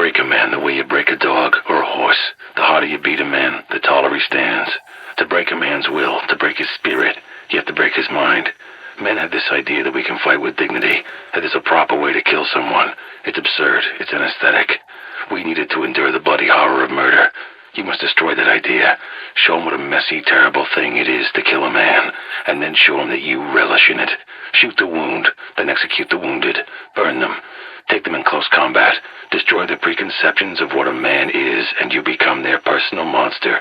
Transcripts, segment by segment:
break a man the way you break a dog or a horse. The harder you beat a man, the taller he stands. To break a man's will, to break his spirit, you have to break his mind. Men have this idea that we can fight with dignity, that there's a proper way to kill someone. It's absurd. It's anesthetic. We needed to endure the bloody horror of murder. You must destroy that idea. Show him what a messy, terrible thing it is to kill a man, and then show him that you relish in it. Shoot the wound, then execute the wounded. Burn them. Take them in close combat. Destroy the preconceptions of what a man is, and you become their personal monster.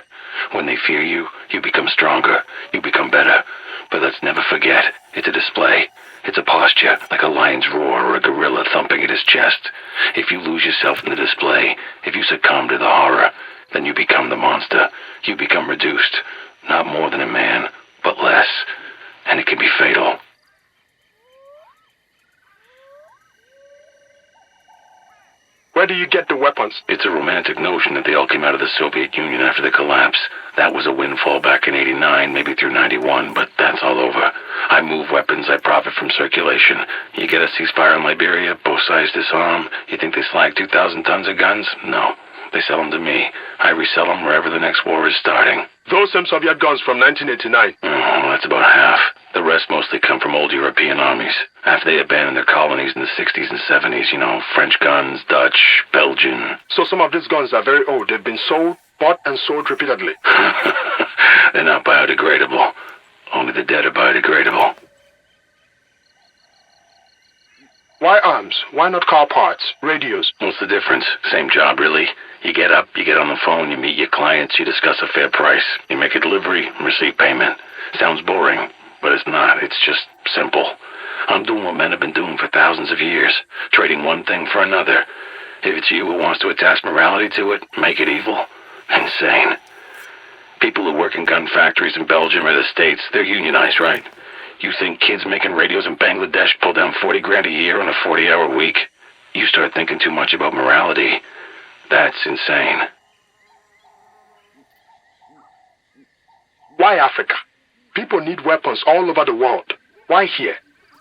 When they fear you, you become stronger. You become better. But let's never forget, it's a display. It's a posture, like a lion's roar or a gorilla thumping at his chest. If you lose yourself in the display, if you succumb to the horror, then you become the monster. You become reduced. Not more than a man, but less. And it can be fatal. Where do you get the weapons? It's a romantic notion that they all came out of the Soviet Union after the collapse. That was a windfall back in '89, maybe through '91, but that's all over. I move weapons, I profit from circulation. You get a ceasefire in Liberia, both sides disarm. You think they slag 2,000 tons of guns? No. They sell them to me. I resell them wherever the next war is starting. Those same Soviet guns from 1989. Well, that's about half. The rest mostly come from old European armies. After they abandoned their colonies in the 60s and 70s, French guns, Dutch, Belgian. So some of these guns are very old. They've been sold, bought, and sold repeatedly. They're not biodegradable. Only the dead are biodegradable. Why arms? Why not car parts, radios? What's the difference? Same job, really. You get up, you get on the phone, you meet your clients, you discuss a fair price. You make a delivery, receive payment. Sounds boring, but it's not. It's just simple. I'm doing what men have been doing for thousands of years, trading one thing for another. If it's you who wants to attach morality to it, make it evil. Insane. People who work in gun factories in Belgium or the States, they're unionized, right? You think kids making radios in Bangladesh pull down 40 grand a year on a 40-hour week? You start thinking too much about morality. That's insane. Why Africa? People need weapons all over the world. Why here?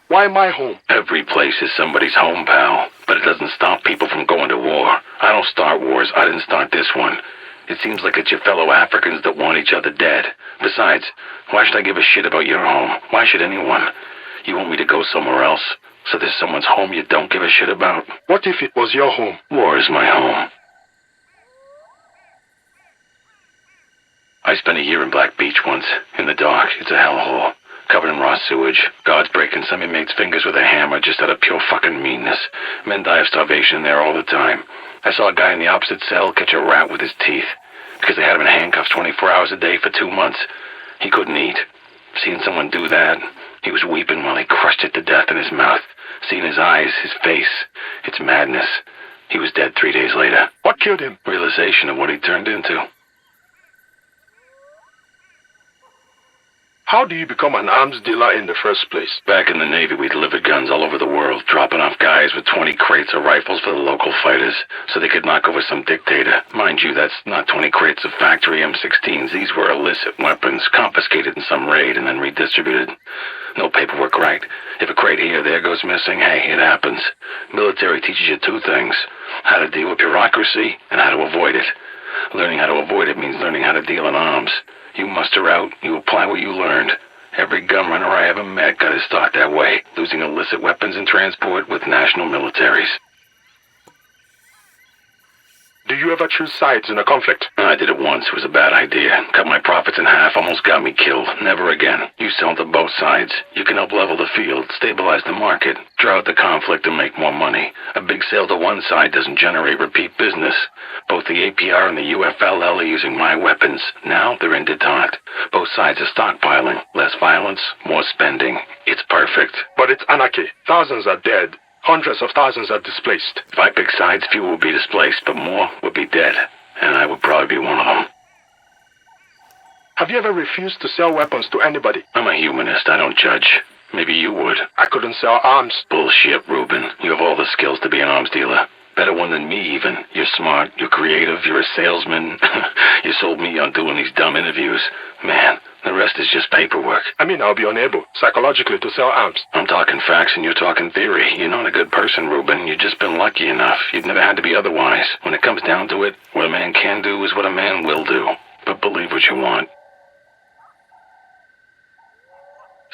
Why my home? Every place is somebody's home, pal. But it doesn't stop people from going to war. I don't start wars. I didn't start this one. It seems like it's your fellow Africans that want each other dead. Besides, why should I give a shit about your home? Why should anyone? You want me to go somewhere else? So there's someone's home you don't give a shit about? What if it was your home? War is my home. I spent a year in Black Beach once, in the dark. It's a hellhole. Covered in raw sewage. Guards breaking some inmates' fingers with a hammer just out of pure fucking meanness. Men die of starvation in there all the time. I saw a guy in the opposite cell catch a rat with his teeth, because they had him in handcuffs 24 hours a day for 2 months. He couldn't eat. Seeing someone do that, he was weeping while he crushed it to death in his mouth. Seeing his eyes, his face. It's madness. He was dead 3 days later. What killed him? Realization of what he turned into. How do you become an arms dealer in the first place? Back in the Navy, we delivered guns all over the world, dropping off guys with 20 crates of rifles for the local fighters, so they could knock over some dictator. Mind you, that's not 20 crates of factory M16s. These were illicit weapons, confiscated in some raid and then redistributed. No paperwork, right? If a crate here or there goes missing, hey, it happens. Military teaches you 2 things: how to deal with bureaucracy and how to avoid it. Learning how to avoid it means learning how to deal in arms. You muster out, you apply what you learned. Every gun runner I ever met got his start that way, losing illicit weapons in transport with national militaries. Do you ever choose sides in a conflict? I did it once. It was a bad idea. Cut my profits in half, almost got me killed. Never again. You sell to both sides. You can help level the field, stabilize the market, draw out the conflict, and make more money. A big sale to one side doesn't generate repeat business. Both the APR and the UFLL are using my weapons. Now they're in detente. Both sides are stockpiling. Less violence, more spending. It's perfect. But it's anarchy. Thousands are dead. Hundreds of thousands are displaced. If I pick sides, few will be displaced, but more will be dead. And I would probably be one of them. Have you ever refused to sell weapons to anybody? I'm a humanist. I don't judge. Maybe you would. I couldn't sell arms. Bullshit, Reuben. You have all the skills to be an arms dealer. Better one than me, even. You're smart, you're creative, you're a salesman. You sold me on doing these dumb interviews. Man, the rest is just paperwork. I mean, I'll be unable, psychologically, to sell arms. I'm talking facts and you're talking theory. You're not a good person, Reuben. You've just been lucky enough. You've never had to be otherwise. When it comes down to it, what a man can do is what a man will do. But believe what you want.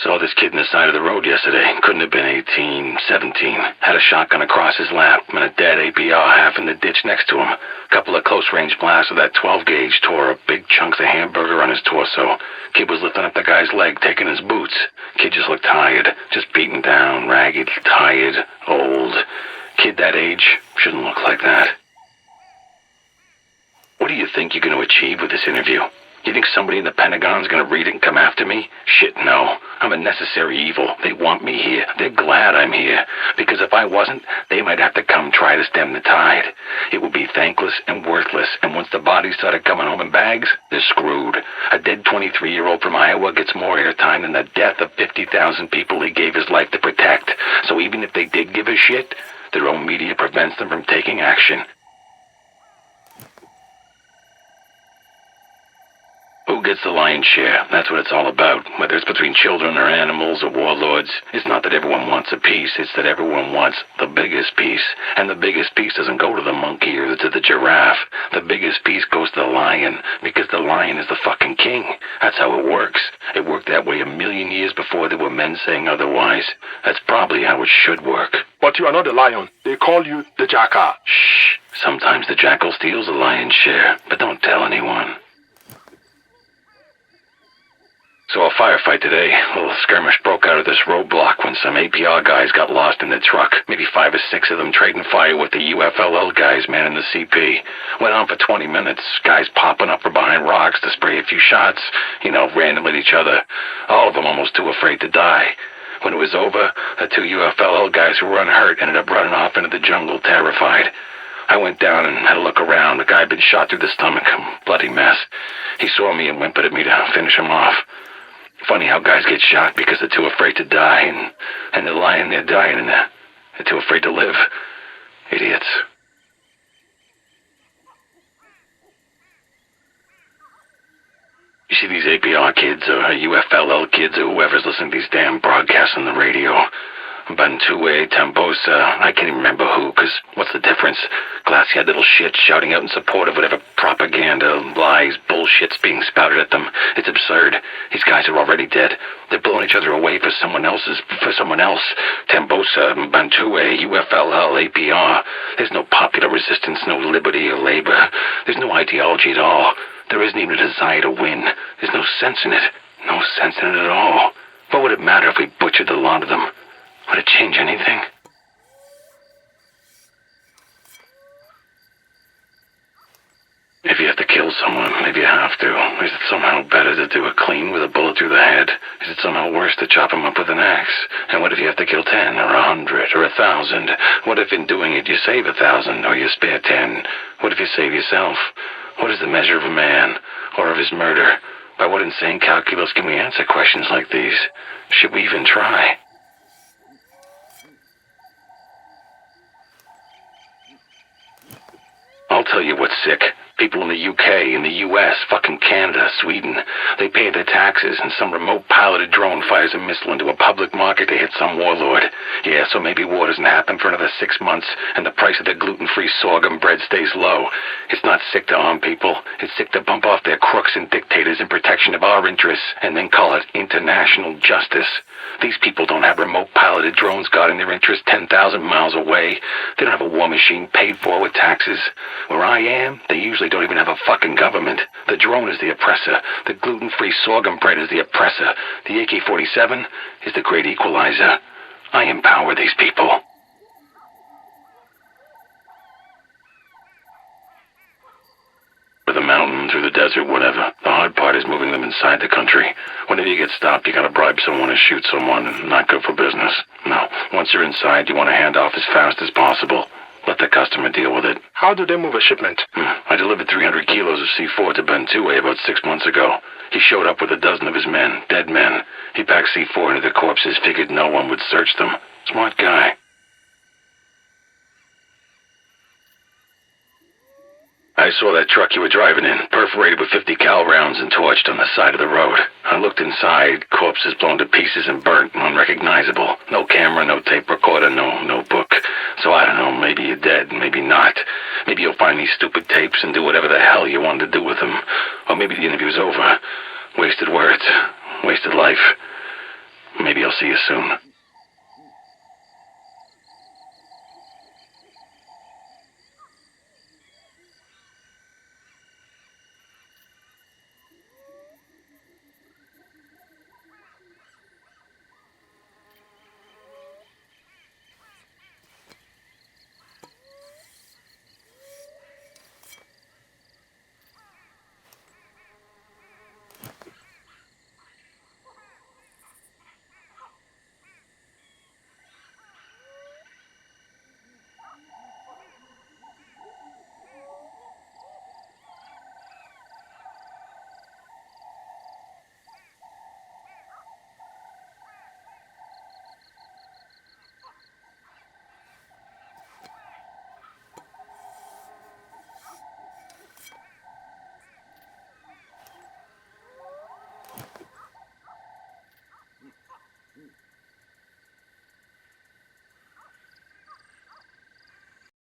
Saw this kid in the side of the road yesterday. Couldn't have been 18, 17. Had a shotgun across his lap and a dead APR half in the ditch next to him. A couple of close-range blasts of that 12-gauge tore up big chunks of hamburger on his torso. Kid was lifting up the guy's leg, taking his boots. Kid just looked tired. Just beaten down, ragged, tired, old. Kid that age shouldn't look like that. What do you think you're going to achieve with this interview? You think somebody in the Pentagon's gonna read it and come after me? Shit, no. I'm a necessary evil. They want me here. They're glad I'm here. Because if I wasn't, they might have to come try to stem the tide. It would be thankless and worthless, and once the bodies started coming home in bags, they're screwed. A dead 23-year-old from Iowa gets more airtime than the death of 50,000 people he gave his life to protect. So even if they did give a shit, their own media prevents them from taking action. Who gets the lion's share? That's what it's all about. Whether it's between children or animals or warlords, it's not that everyone wants a piece, it's that everyone wants the biggest piece. And the biggest piece doesn't go to the monkey or to the giraffe. The biggest piece goes to the lion, because the lion is the fucking king. That's how it works. It worked that way 1,000,000 years before there were men saying otherwise. That's probably how it should work. But you are not the lion. They call you the jackal. Shh. Sometimes the jackal steals the lion's share, but don't tell anyone. So a firefight today. A little skirmish broke out of this roadblock when some APR guys got lost in the truck. Maybe 5 or 6 of them trading fire with the UFLL guys manning the CP. Went on for 20 minutes. Guys popping up from behind rocks to spray a few shots. Random at each other. All of them almost too afraid to die. When it was over, the 2 UFLL guys who were unhurt ended up running off into the jungle, terrified. I went down and had a look around. The guy had been shot through the stomach. A bloody mess. He saw me and whimpered at me to finish him off. Funny how guys get shot because they're too afraid to die, and they're lying there dying, and they're too afraid to live. Idiots. You see these APR kids or UFLL kids or whoever's listening to these damn broadcasts on the radio. Bantue, Tambosa, I can't even remember who, because what's the difference? Glassy-eyed little shits shouting out in support of whatever propaganda, lies, bullshit's being spouted at them. It's absurd. These guys are already dead. They're blowing each other away for someone else. Tambosa, Bantue, UFLL, APR. There's no popular resistance, no liberty or labor. There's no ideology at all. There isn't even a desire to win. There's no sense in it. No sense in it at all. What would it matter if we butchered the lot of them? Would it change anything? If you have to kill someone, maybe you have to. Is it somehow better to do it clean with a bullet through the head? Is it somehow worse to chop him up with an axe? And what if you have to kill 10 or 100 or 1,000? What if in doing it you save 1,000 or you spare 10? What if you save yourself? What is the measure of a man or of his murder? By what insane calculus can we answer questions like these? Should we even try? I'll tell you what's sick. People in the UK, in the US, fucking Canada, Sweden, they pay their taxes and some remote piloted drone fires a missile into a public market to hit some warlord. Yeah, so maybe war doesn't happen for another 6 months and the price of the gluten-free sorghum bread stays low. It's not sick to harm people. It's sick to bump off their crooks and dictators in protection of our interests and then call it international justice. These people don't have remote piloted drones guarding their interests 10,000 miles away. They don't have a war machine paid for with taxes. Where I am, they usually don't even have a fucking government. The drone is the oppressor. The gluten-free sorghum bread is the oppressor. The AK-47 is the great equalizer. I empower these people. The mountain, through the desert, whatever. The hard part is moving them inside the country. Whenever you get stopped, you gotta bribe someone to shoot someone, and not good for business. No, once you're inside, you want to hand off as fast as possible. Let the customer deal with it. How do they move a shipment? I delivered 300 kilos of C4 to Bantue about 6 months ago. He showed up with a dozen of his men, dead men. He packed C4 into the corpses, figured no one would search them. Smart guy. I saw that truck you were driving in, perforated with 50 cal rounds and torched on the side of the road. I looked inside, corpses blown to pieces and burnt, unrecognizable. No camera, no tape recorder, no book. So I don't know, maybe you're dead, maybe not. Maybe you'll find these stupid tapes and do whatever the hell you wanted to do with them. Or maybe the interview's over. Wasted words, wasted life. Maybe I'll see you soon.